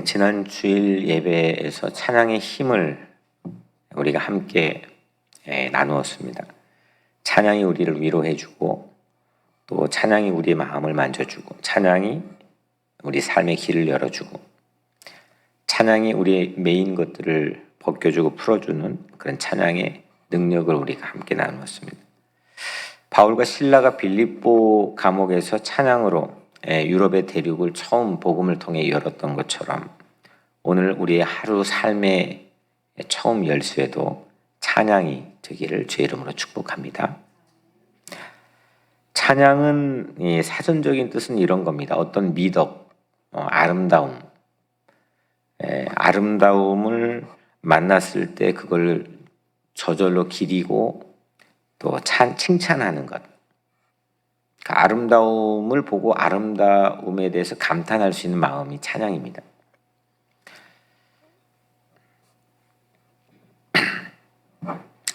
지난 주일 예배에서 찬양의 힘을 우리가 함께 나누었습니다. 찬양이 우리를 위로해주고 또 찬양이 우리의 마음을 만져주고 찬양이 우리 삶의 길을 열어주고 찬양이 우리의 메인 것들을 벗겨주고 풀어주는 그런 찬양의 능력을 우리가 함께 나누었습니다. 바울과 실라가 빌립보 감옥에서 찬양으로 유럽의 대륙을 처음 복음을 통해 열었던 것처럼 오늘 우리의 하루 삶의 처음 열쇠도 찬양이 되기를 주의 이름으로 축복합니다. 찬양은 사전적인 뜻은 이런 겁니다. 어떤 미덕, 아름다움, 아름다움을 만났을 때 그걸 저절로 기리고 또 칭찬하는 것. 그 아름다움을 보고 아름다움에 대해서 감탄할 수 있는 마음이 찬양입니다.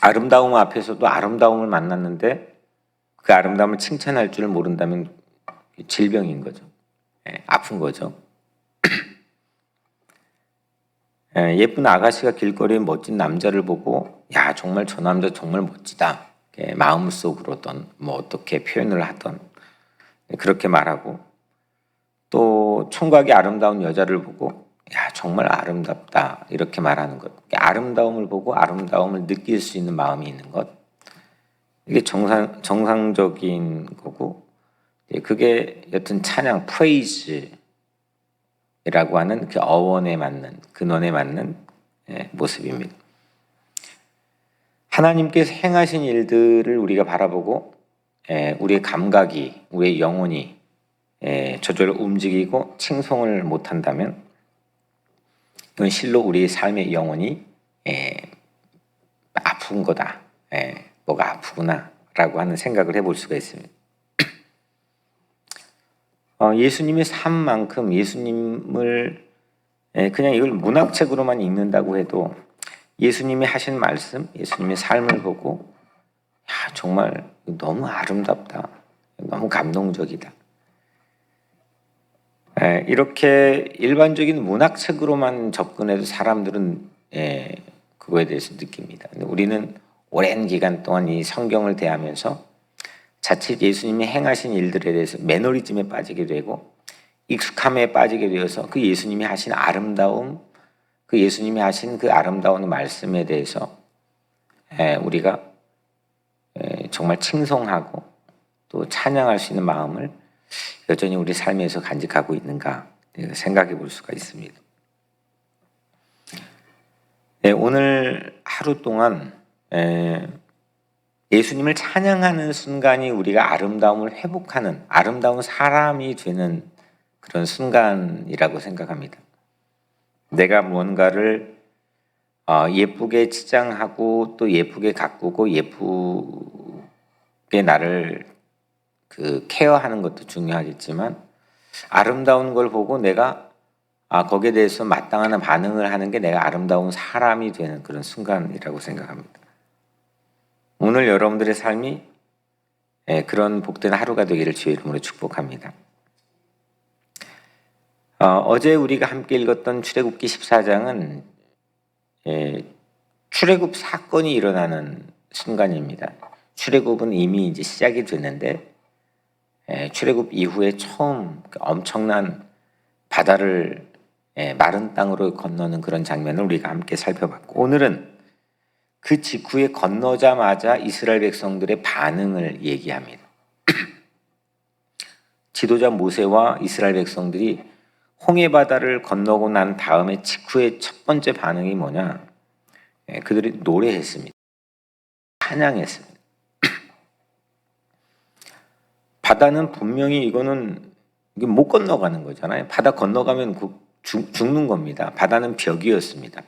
아름다움 앞에서도 아름다움을 만났는데 그 아름다움을 칭찬할 줄 모른다면 질병인 거죠. 아픈 거죠. 예쁜 아가씨가 길거리에 멋진 남자를 보고 야 정말 저 남자 정말 멋지다. 마음속으로든 뭐 어떻게 표현을 하던 그렇게 말하고 또 총각이 아름다운 여자를 보고 야 정말 아름답다 이렇게 말하는 것. 아름다움을 보고 아름다움을 느낄 수 있는 마음이 있는 것. 이게 정상적인 거고 그게 여튼 찬양 프레이즈라고 하는 그 어원에 맞는 근원에 맞는 모습입니다. 하나님께서 행하신 일들을 우리가 바라보고 우리의 감각이, 우리의 영혼이 저절로 움직이고 칭송을 못한다면 이건 실로 우리의 삶의 영혼이 아픈 거다. 뭐가 아프구나 라고 하는 생각을 해볼 수가 있습니다. 예수님의 삶만큼 예수님을 그냥 이걸 문학책으로만 읽는다고 해도 예수님이 하신 말씀, 예수님의 삶을 보고 야, 정말 너무 아름답다. 너무 감동적이다. 이렇게 일반적인 문학책으로만 접근해도 사람들은 그거에 대해서 느낍니다. 근데 우리는 오랜 기간 동안 이 성경을 대하면서 자칫 예수님이 행하신 일들에 대해서 매너리즘에 빠지게 되고 익숙함에 빠지게 되어서 그 예수님이 하신 아름다움, 그 예수님이 하신 그 아름다운 말씀에 대해서 우리가 정말 칭송하고 또 찬양할 수 있는 마음을 여전히 우리 삶에서 간직하고 있는가 생각해 볼 수가 있습니다. 오늘 하루 동안 예수님을 찬양하는 순간이 우리가 아름다움을 회복하는 아름다운 사람이 되는 그런 순간이라고 생각합니다. 내가 무언가를 예쁘게 치장하고 또 예쁘게 가꾸고 예쁘게 나를 케어하는 것도 중요하겠지만 아름다운 걸 보고 내가 거기에 대해서 마땅한 반응을 하는 게 내가 아름다운 사람이 되는 그런 순간이라고 생각합니다. 오늘 여러분들의 삶이 그런 복된 하루가 되기를 주의 이름으로 축복합니다. 어제 우리가 함께 읽었던 출애굽기 14장은 출애굽 사건이 일어나는 순간입니다. 출애굽은 이미 이제 시작이 됐는데 출애굽 이후에 처음 엄청난 바다를 마른 땅으로 건너는 그런 장면을 우리가 함께 살펴봤고 오늘은 그 직후에 건너자마자 이스라엘 백성들의 반응을 얘기합니다. 지도자 모세와 이스라엘 백성들이 홍해 바다를 건너고 난 다음에 직후에 첫 번째 반응이 뭐냐? 그들이 노래했습니다. 찬양했습니다. 바다는 분명히 이게 못 건너가는 거잖아요. 바다 건너가면 죽는 겁니다. 바다는 벽이었습니다.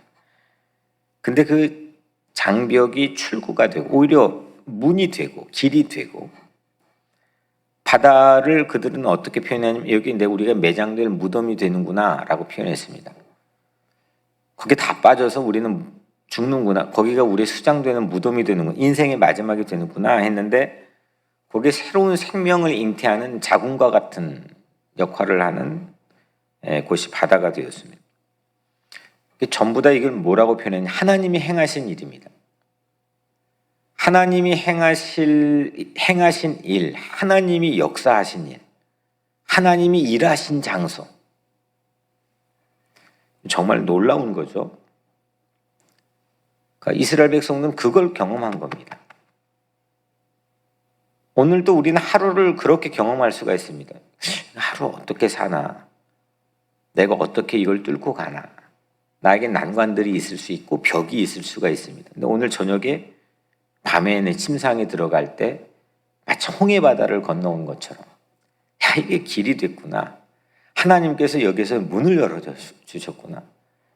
근데 그 장벽이 출구가 되고 오히려 문이 되고 길이 되고 바다를 그들은 어떻게 표현하냐면 여기 우리가 매장될 무덤이 되는구나 라고 표현했습니다. 거기에 다 빠져서 우리는 죽는구나. 거기가 우리의 수장되는 무덤이 되는구나. 인생의 마지막이 되는구나 했는데 거기에 새로운 생명을 잉태하는 자궁과 같은 역할을 하는 곳이 바다가 되었습니다. 전부 다 이걸 뭐라고 표현했냐? 하나님이 행하신 일입니다. 하나님이 행하신 일, 하나님이 역사하신 일, 하나님이 일하신 장소. 정말 놀라운 거죠. 그러니까 이스라엘 백성들은 그걸 경험한 겁니다. 오늘도 우리는 하루를 그렇게 경험할 수가 있습니다. 하루 어떻게 사나? 내가 어떻게 이걸 뚫고 가나? 나에게 난관들이 있을 수 있고 벽이 있을 수가 있습니다. 근데 오늘 저녁에 밤에 내 침상에 들어갈 때 마치 홍해 바다를 건너온 것처럼 야, 이게 길이 됐구나. 하나님께서 여기서 문을 열어주셨구나.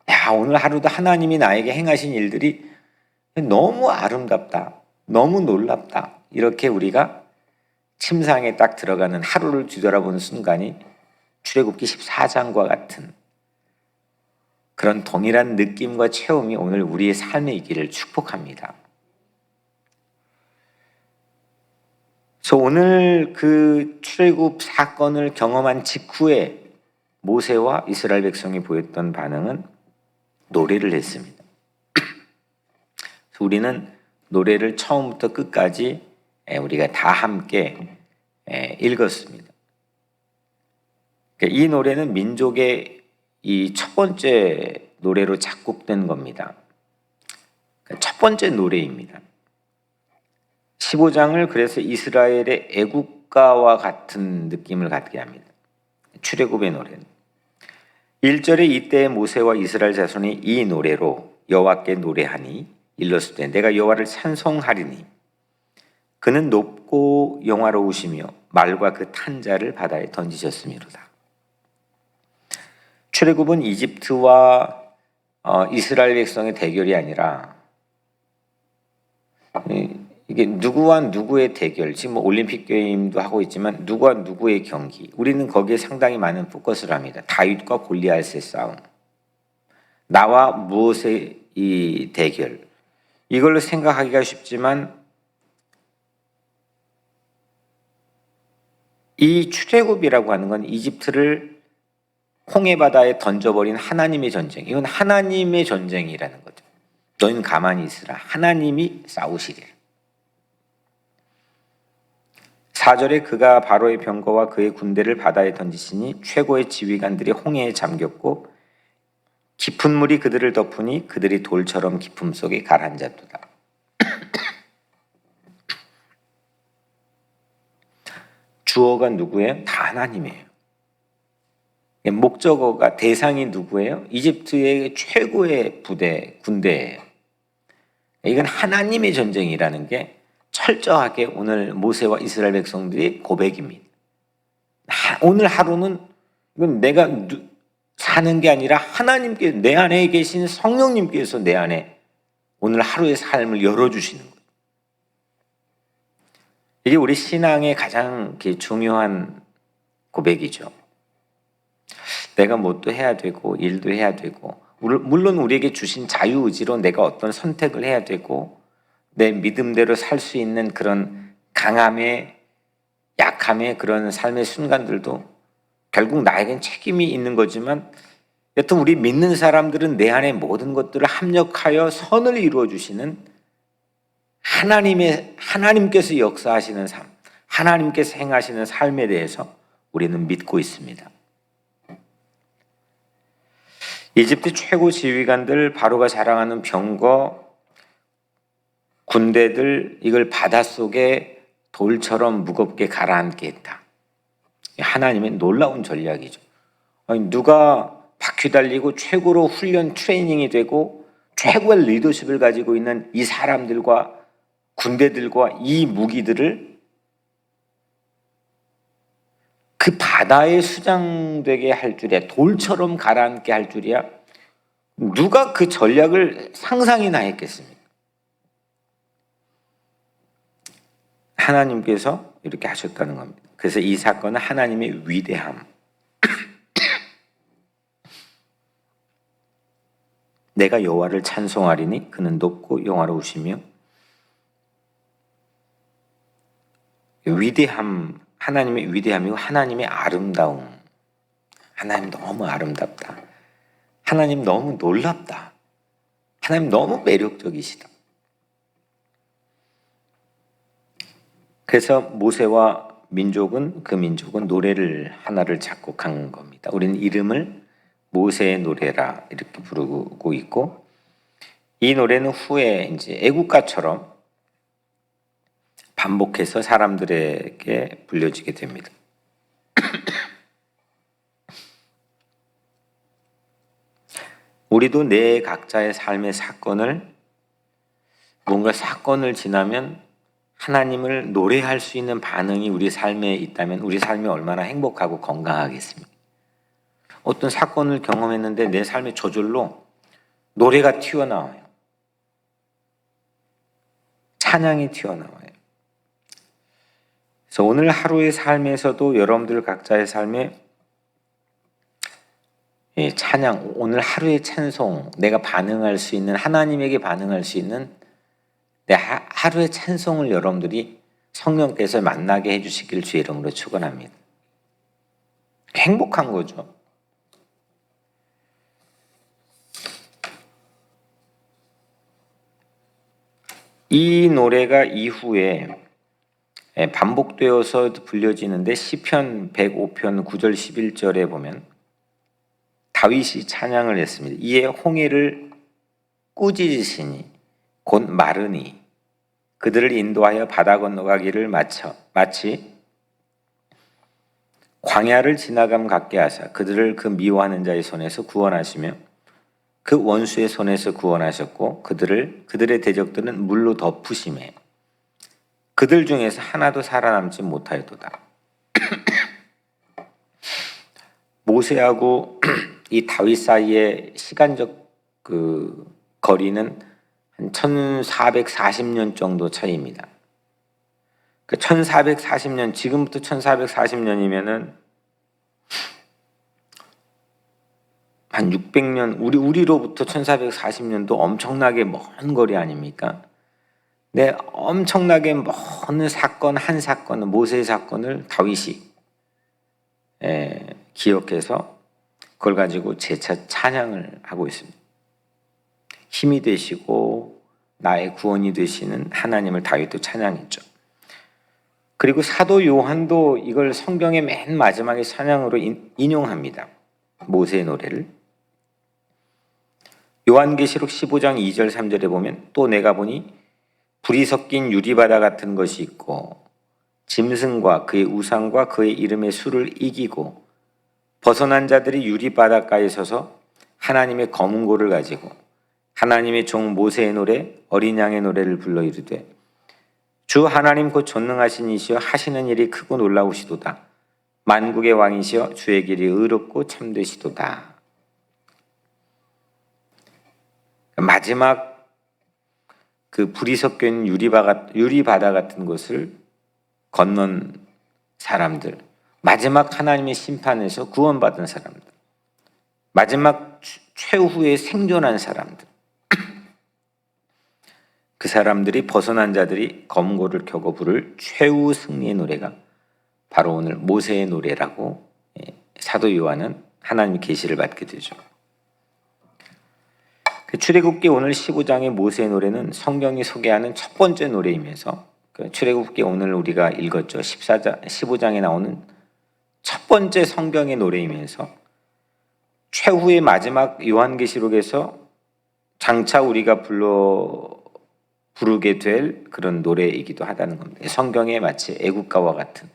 야, 오늘 하루도 하나님이 나에게 행하신 일들이 너무 아름답다. 너무 놀랍다. 이렇게 우리가 침상에 딱 들어가는 하루를 뒤돌아보는 순간이 출애굽기 14장과 같은 그런 동일한 느낌과 체험이 오늘 우리의 삶에 있기를 축복합니다. 그래서 오늘 그 출애굽 사건을 경험한 직후에 모세와 이스라엘 백성이 보였던 반응은 노래를 했습니다. 그래서 우리는 노래를 처음부터 끝까지 우리가 다 함께 읽었습니다. 이 노래는 민족의 이 첫 번째 노래로 작곡된 겁니다. 첫 번째 노래입니다. 15장을 그래서 이스라엘의 애국가와 같은 느낌을 갖게 합니다. 출애굽의 노래는 1절에 이때 모세와 이스라엘 자손이 이 노래로 여호와께 노래하니 일렀을 때 내가 여호와를 찬송하리니 그는 높고 영화로우시며 말과 그 탄자를 바다에 던지셨음이로다. 출애굽은 이집트와 이스라엘 백성의 대결이 아니라 이게 누구와 누구의 대결, 지금 올림픽 게임도 하고 있지만 누구와 누구의 경기, 우리는 거기에 상당히 많은 포커스를 합니다. 다윗과 골리앗의 싸움, 나와 무엇의 이 대결, 이걸로 생각하기가 쉽지만 이 출애굽이라고 하는 건 이집트를 홍해 바다에 던져버린 하나님의 전쟁, 이건 하나님의 전쟁이라는 거죠. 너희는 가만히 있으라. 하나님이 싸우시리라. 4절에 그가 바로의 병거와 그의 군대를 바다에 던지시니 최고의 지휘관들이 홍해에 잠겼고 깊은 물이 그들을 덮으니 그들이 돌처럼 깊음 속에 가라앉았도다. 주어가 누구예요? 다 하나님이에요. 목적어가 대상이 누구예요? 이집트의 최고의 군대예요. 이건 하나님의 전쟁이라는 게 철저하게 오늘 모세와 이스라엘 백성들의 고백입니다. 오늘 하루는 이건 내가 사는 게 아니라 하나님께 내 안에 계신 성령님께서 내 안에 오늘 하루의 삶을 열어주시는 거예요. 이게 우리 신앙의 가장 중요한 고백이죠. 내가 뭣도 해야 되고 일도 해야 되고 물론 우리에게 주신 자유의지로 내가 어떤 선택을 해야 되고 내 믿음대로 살 수 있는 그런 강함의 약함의 그런 삶의 순간들도 결국 나에겐 책임이 있는 거지만 여튼 우리 믿는 사람들은 내 안에 모든 것들을 합력하여 선을 이루어 주시는 하나님께서 역사하시는 삶, 하나님께서 행하시는 삶에 대해서 우리는 믿고 있습니다. 이집트 최고 지휘관들, 바로가 자랑하는 병거, 군대들, 이걸 바닷속에 돌처럼 무겁게 가라앉게 했다. 하나님의 놀라운 전략이죠. 아니, 누가 바퀴 달리고 최고로 훈련 트레이닝이 되고 최고의 리더십을 가지고 있는 이 사람들과 군대들과 이 무기들을 그 바다에 수장되게 할 줄이야. 돌처럼 가라앉게 할 줄이야. 누가 그 전략을 상상이나 했겠습니까? 하나님께서 이렇게 하셨다는 겁니다. 그래서 이 사건은 하나님의 위대함, 내가 여호와를 찬송하리니 그는 높고 영화로우시며, 위대함, 하나님의 위대함이고 하나님의 아름다움. 하나님 너무 아름답다. 하나님 너무 놀랍다. 하나님 너무 매력적이시다. 그래서 모세와 그 민족은 노래를 하나를 작곡한 겁니다. 우리는 이름을 모세의 노래라 이렇게 부르고 있고, 이 노래는 후에 이제 애국가처럼 반복해서 사람들에게 불려지게 됩니다. 우리도 내 각자의 삶의 뭔가 사건을 지나면 하나님을 노래할 수 있는 반응이 우리 삶에 있다면 우리 삶이 얼마나 행복하고 건강하겠습니까? 어떤 사건을 경험했는데 내 삶의 저절로 노래가 튀어나와요. 찬양이 튀어나와요. 그래서 오늘 하루의 삶에서도 여러분들 각자의 삶에 찬양, 오늘 하루의 찬송, 내가 반응할 수 있는, 하나님에게 반응할 수 있는 내 하루의 찬송을 여러분들이 성령께서 만나게 해주시길 주의 이름으로 축원합니다. 행복한 거죠. 이 노래가 이후에 반복되어서 불려지는데 시편 105편 9절 11절에 보면 다윗이 찬양을 했습니다. 이에 홍해를 꾸짖으시니 곧 마르니 그들을 인도하여 바다 건너가기를 마치 광야를 지나감 같게 하사 그들을 그 미워하는 자의 손에서 구원하시며 그 원수의 손에서 구원하셨고 그들의 대적들은 물로 덮으시매 그들 중에서 하나도 살아남지 못하였도다. 모세하고 이 다윗 사이의 시간적 그 거리는 한 1440년 정도 차이입니다. 그 1440년, 지금부터 1440년이면은 한 600년, 우리로부터 1440년도 엄청나게 먼 거리 아닙니까? 네, 엄청나게 먼 사건, 한 사건은, 모세의 사건을 다윗이 기억해서 그걸 가지고 재차 찬양을 하고 있습니다. 힘이 되시고 나의 구원이 되시는 하나님을 다윗도 찬양했죠. 그리고 사도 요한도 이걸 성경의 맨 마지막에 찬양으로 인용합니다. 모세의 노래를. 요한계시록 15장 2절 3절에 보면 또 내가 보니 불이 섞인 유리바다 같은 것이 있고 짐승과 그의 우상과 그의 이름의 수를 이기고 벗어난 자들이 유리바닷가에 서서 하나님의 검은 고를 가지고 하나님의 종 모세의 노래 어린 양의 노래를 불러 이르되 주 하나님 곧 전능하신 이시여 하시는 일이 크고 놀라우시도다. 만국의 왕이시여 주의 길이 의롭고 참되시도다. 마지막 그 불이 섞여 있는 유리바다 같은 것을 건넌 사람들, 마지막 하나님의 심판에서 구원받은 사람들, 마지막 최후에 생존한 사람들, 그 사람들이 벗어난 자들이 검고를 켜고 부를 최후 승리의 노래가 바로 오늘 모세의 노래라고 사도 요한은 하나님의 계시를 받게 되죠. 출애굽기 오늘 15장의 모세의 노래는 성경이 소개하는 첫 번째 노래이면서 출애굽기 오늘 우리가 읽었죠. 15장에 나오는 첫 번째 성경의 노래이면서 최후의 마지막 요한계시록에서 장차 우리가 부르게 될 그런 노래이기도 하다는 겁니다. 성경에 마치 애국가와 같은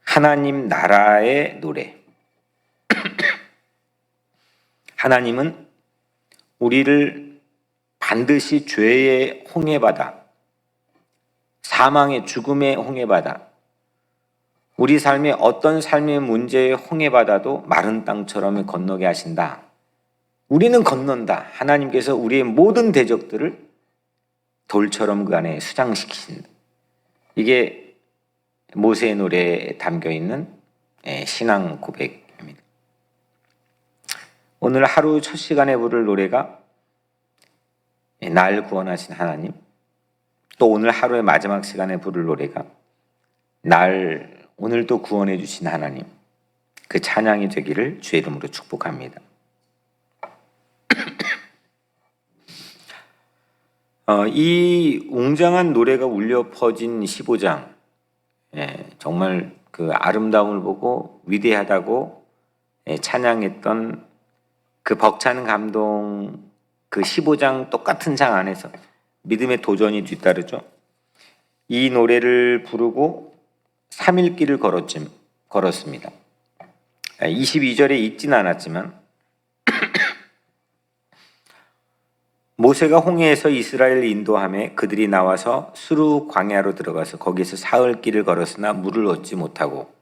하나님 나라의 노래. 하나님은 우리를 반드시 죄의 홍해바다, 사망의 죽음의 홍해바다, 우리 삶의 어떤 삶의 문제의 홍해바다도 마른 땅처럼 건너게 하신다. 우리는 건넌다. 하나님께서 우리의 모든 대적들을 돌처럼 그 안에 수장시키신다. 이게 모세의 노래에 담겨있는 신앙 고백입니다. 오늘 하루 첫 시간에 부를 노래가 날 구원하신 하나님, 또 오늘 하루의 마지막 시간에 부를 노래가 날 오늘도 구원해 주신 하나님, 그 찬양이 되기를 주의 이름으로 축복합니다. 이 웅장한 노래가 울려 퍼진 15장, 정말 그 아름다움을 보고 위대하다고 찬양했던 그 벅찬 감동, 그 15장 똑같은 장 안에서 믿음의 도전이 뒤따르죠. 이 노래를 부르고 3일 길을 걸었습니다. 22절에 읽진 않았지만 모세가 홍해에서 이스라엘을 인도하며 그들이 나와서 수르 광야로 들어가서 거기서 사흘 길을 걸었으나 물을 얻지 못하고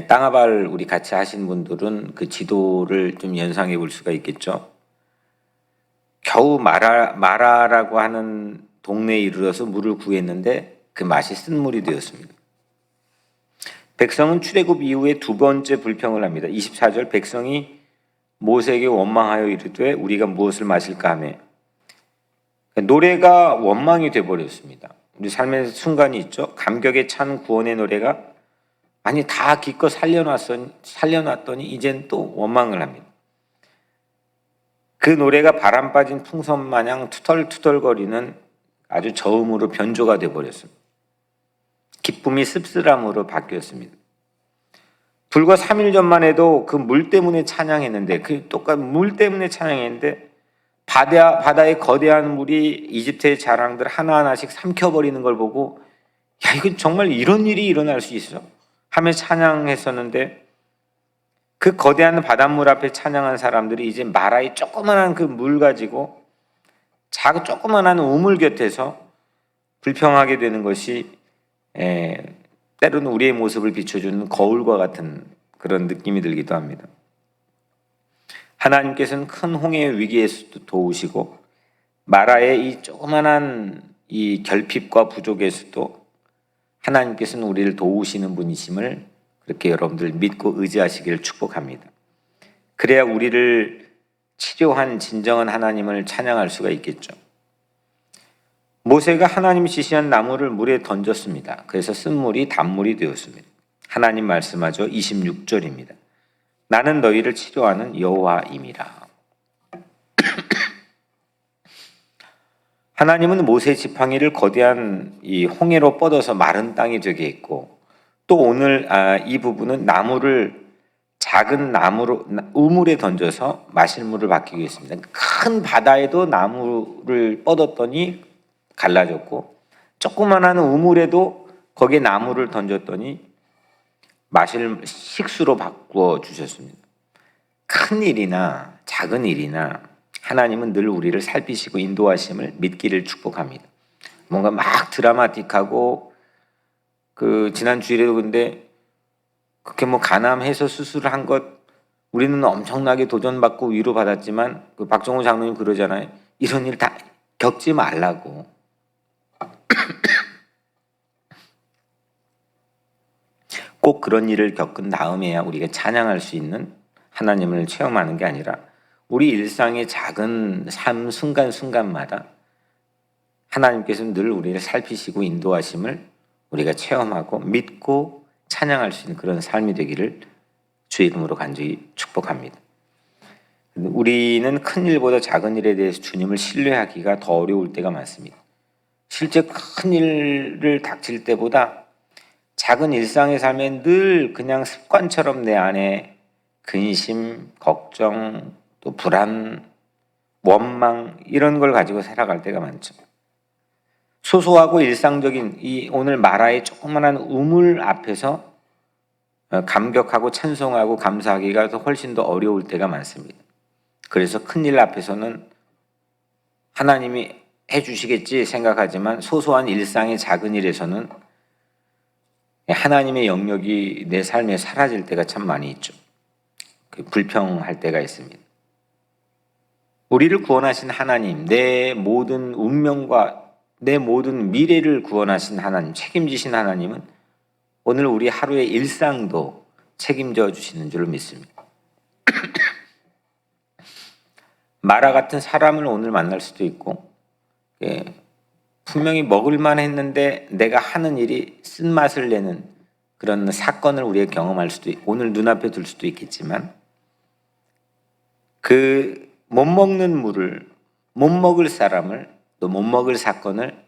땅아발 우리 같이 하신 분들은 그 지도를 좀 연상해 볼 수가 있겠죠. 겨우 마라라고 하는 동네에 이르러서 물을 구했는데 그 맛이 쓴물이 되었습니다. 백성은 출애굽 이후에 두 번째 불평을 합니다. 24절 백성이 모세에게 원망하여 이르되 우리가 무엇을 마실까 하며 노래가 원망이 되어버렸습니다. 우리 삶의 순간이 있죠. 감격에 찬 구원의 노래가 아니 다 기껏 살려놨더니 이젠 또 원망을 합니다. 그 노래가 바람 빠진 풍선 마냥 투덜투덜거리는 아주 저음으로 변조가 되어버렸습니다. 기쁨이 씁쓸함으로 바뀌었습니다. 불과 3일 전만 해도 그 물 때문에 찬양했는데 그 똑같은 물 때문에 찬양했는데 바다의 거대한 물이 이집트의 자랑들 하나하나씩 삼켜버리는 걸 보고 야 이거 정말 이런 일이 일어날 수 있어? 하며 찬양했었는데 그 거대한 바닷물 앞에 찬양한 사람들이 이제 마라의 조그만한 그 물 가지고 조그만한 우물 곁에서 불평하게 되는 것이 때로는 우리의 모습을 비춰주는 거울과 같은 그런 느낌이 들기도 합니다. 하나님께서는 큰 홍해의 위기에서도 도우시고 마라의 이 조그만한 이 결핍과 부족에서도 하나님께서는 우리를 도우시는 분이심을 그렇게 여러분들 믿고 의지하시기를 축복합니다. 그래야 우리를 치료한 진정한 하나님을 찬양할 수가 있겠죠. 모세가 하나님이 지시한 나무를 물에 던졌습니다. 그래서 쓴물이 단물이 되었습니다. 하나님 말씀하죠. 26절입니다. 나는 너희를 치료하는 여호와임이라. 하나님은 모세 지팡이를 거대한 이 홍해로 뻗어서 마른 땅이 되게 했고 또 오늘 이 부분은 나무를 작은 나무로 우물에 던져서 마실 물을 바뀌게 했습니다. 큰 바다에도 나무를 뻗었더니 갈라졌고 조그만한 우물에도 거기에 나무를 던졌더니 마실 식수로 바꾸어 주셨습니다. 큰 일이나 작은 일이나 하나님은 늘 우리를 살피시고 인도하심을 믿기를 축복합니다. 뭔가 막 드라마틱하고 그 지난 주일에도 근데 그렇게 뭐 간암해서 수술을 한 것 우리는 엄청나게 도전받고 위로받았지만 그 박정호 장로님 그러잖아요. 이런 일 다 겪지 말라고. 꼭 그런 일을 겪은 다음에야 우리가 찬양할 수 있는 하나님을 체험하는 게 아니라 우리 일상의 작은 삶 순간순간마다 하나님께서는 늘 우리를 살피시고 인도하심을 우리가 체험하고 믿고 찬양할 수 있는 그런 삶이 되기를 주의 이름으로 간절히 축복합니다. 우리는 큰 일보다 작은 일에 대해서 주님을 신뢰하기가 더 어려울 때가 많습니다. 실제 큰 일을 닥칠 때보다 작은 일상의 삶에 늘 그냥 습관처럼 내 안에 근심, 걱정, 또 불안, 원망 이런 걸 가지고 살아갈 때가 많죠. 소소하고 일상적인 이 오늘 마라의 조그만한 우물 앞에서 감격하고 찬송하고 감사하기가 훨씬 더 어려울 때가 많습니다. 그래서 큰일 앞에서는 하나님이 해주시겠지 생각하지만 소소한 일상의 작은 일에서는 하나님의 영역이 내 삶에 사라질 때가 참 많이 있죠. 불평할 때가 있습니다. 우리를 구원하신 하나님, 내 모든 운명과 내 모든 미래를 구원하신 하나님, 책임지신 하나님은 오늘 우리 하루의 일상도 책임져 주시는 줄 믿습니다. 마라 같은 사람을 오늘 만날 수도 있고 분명히 먹을만 했는데 내가 하는 일이 쓴맛을 내는 그런 사건을 우리가 경험할 수도 있고 오늘 눈앞에 둘 수도 있겠지만 그 못 먹는 물을 못 먹을 사람을 또 못 먹을 사건을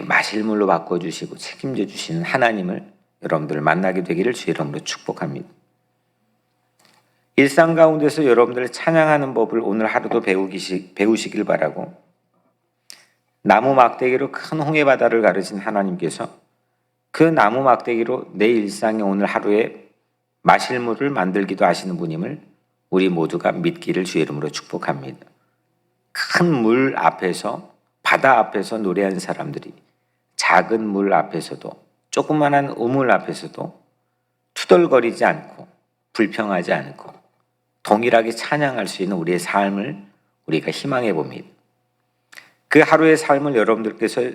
마실 물로 바꿔주시고 책임져 주시는 하나님을 여러분들 만나게 되기를 주의 이름으로 축복합니다. 일상 가운데서 여러분들 찬양하는 법을 오늘 하루도 배우시길 바라고, 나무 막대기로 큰 홍해바다를 가르신 하나님께서 그 나무 막대기로 내 일상에 오늘 하루에 마실 물을 만들기도 하시는 분임을 우리 모두가 믿기를 주의 이름으로 축복합니다. 큰 물 앞에서, 바다 앞에서 노래한 사람들이 작은 물 앞에서도, 조그만한 우물 앞에서도 투덜거리지 않고 불평하지 않고 동일하게 찬양할 수 있는 우리의 삶을 우리가 희망해 봅니다. 그 하루의 삶을 여러분들께서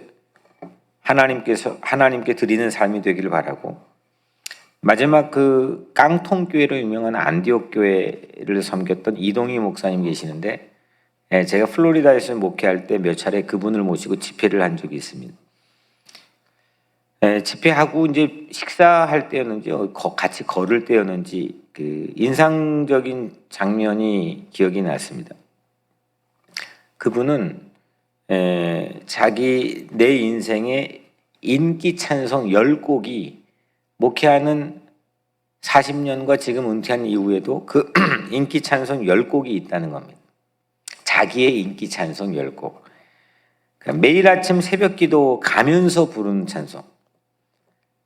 하나님께 드리는 삶이 되기를 바라고, 마지막 그 깡통교회로 유명한 안디옥 교회를 섬겼던 이동희 목사님 계시는데, 제가 플로리다에서 목회할 때 몇 차례 그분을 모시고 집회를 한 적이 있습니다. 집회하고 이제 식사할 때였는지 같이 걸을 때였는지 그 인상적인 장면이 기억이 났습니다. 그분은 자기 내 인생의 인기 찬송 10곡이 목회하는 40년과 지금 은퇴한 이후에도 그 인기 찬송 10곡이 있다는 겁니다. 자기의 인기 찬송 10곡. 그러니까 매일 아침 새벽 기도 가면서 부르는 찬송,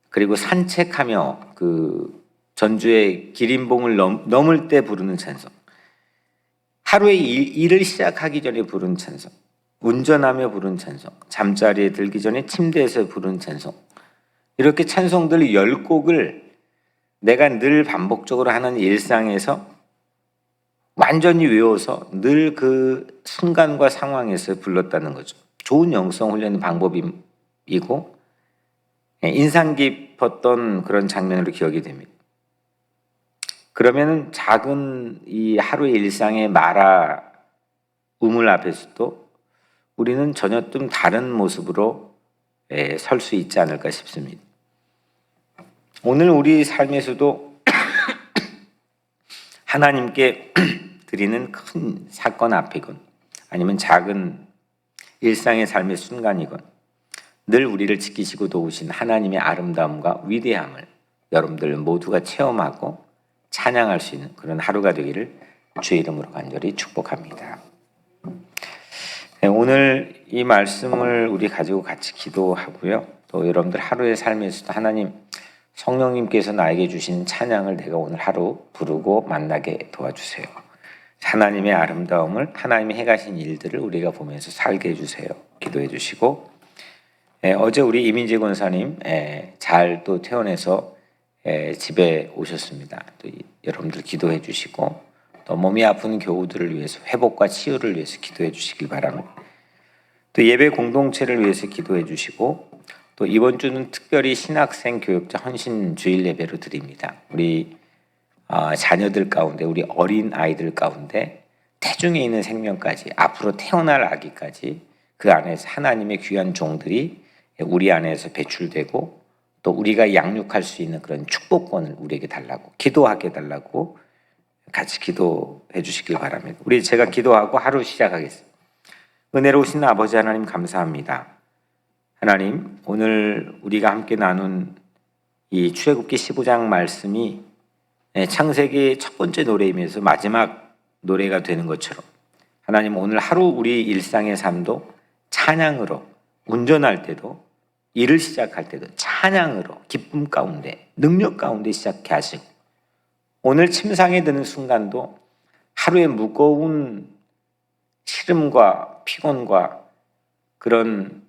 그리고 산책하며 그 전주의 기린봉을 넘을 때 부르는 찬송, 하루의 일을 시작하기 전에 부르는 찬송, 운전하며 부르는 찬송, 잠자리에 들기 전에 침대에서 부르는 찬송, 이렇게 찬송들 10곡을 내가 늘 반복적으로 하는 일상에서 완전히 외워서 늘 그 순간과 상황에서 불렀다는 거죠. 좋은 영성 훈련 방법이고 인상 깊었던 그런 장면으로 기억이 됩니다. 그러면 작은 이 하루의 일상의 마라 우물 앞에서도 우리는 전혀 좀 다른 모습으로 설 수 있지 않을까 싶습니다. 오늘 우리 삶에서도 하나님께 드리는 큰 사건 앞이건 아니면 작은 일상의 삶의 순간이건 늘 우리를 지키시고 도우신 하나님의 아름다움과 위대함을 여러분들 모두가 체험하고 찬양할 수 있는 그런 하루가 되기를 주의 이름으로 간절히 축복합니다. 오늘 이 말씀을 우리 가지고 같이 기도하고요. 또 여러분들 하루의 삶에서도 하나님 성령님께서 나에게 주신 찬양을 내가 오늘 하루 부르고 만나게 도와주세요. 하나님의 아름다움을, 하나님의 행하신 일들을 우리가 보면서 살게 해주세요. 기도해 주시고, 어제 우리 이민재 권사님 잘 또 퇴원해서 집에 오셨습니다. 또 여러분들 기도해 주시고, 또 몸이 아픈 교우들을 위해서 회복과 치유를 위해서 기도해 주시길 바랍니다. 또 예배 공동체를 위해서 기도해 주시고, 또 이번 주는 특별히 신학생 교육자 헌신 주일 예배로 드립니다. 우리 자녀들 가운데, 우리 어린 아이들 가운데 태중에 있는 생명까지, 앞으로 태어날 아기까지 그 안에서 하나님의 귀한 종들이 우리 안에서 배출되고 또 우리가 양육할 수 있는 그런 축복권을 우리에게 달라고, 기도하게 달라고 같이 기도해 주시길 바랍니다. 제가 기도하고 하루 시작하겠습니다. 은혜로우신 아버지 하나님 감사합니다. 하나님, 오늘 우리가 함께 나눈 이 출애굽기 15장 말씀이 창세기의 첫 번째 노래이면서 마지막 노래가 되는 것처럼 하나님, 오늘 하루 우리 일상의 삶도 찬양으로, 운전할 때도 일을 시작할 때도 찬양으로 기쁨 가운데, 능력 가운데 시작해 하시고, 오늘 침상에 드는 순간도 하루의 무거운 시름과 피곤과 그런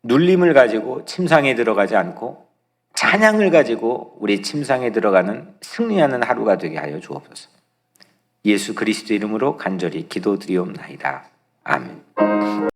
눌림을 가지고 침상에 들어가지 않고 찬양을 가지고 우리 침상에 들어가는 승리하는 하루가 되게 하여 주옵소서. 예수 그리스도 이름으로 간절히 기도드리옵나이다. 아멘.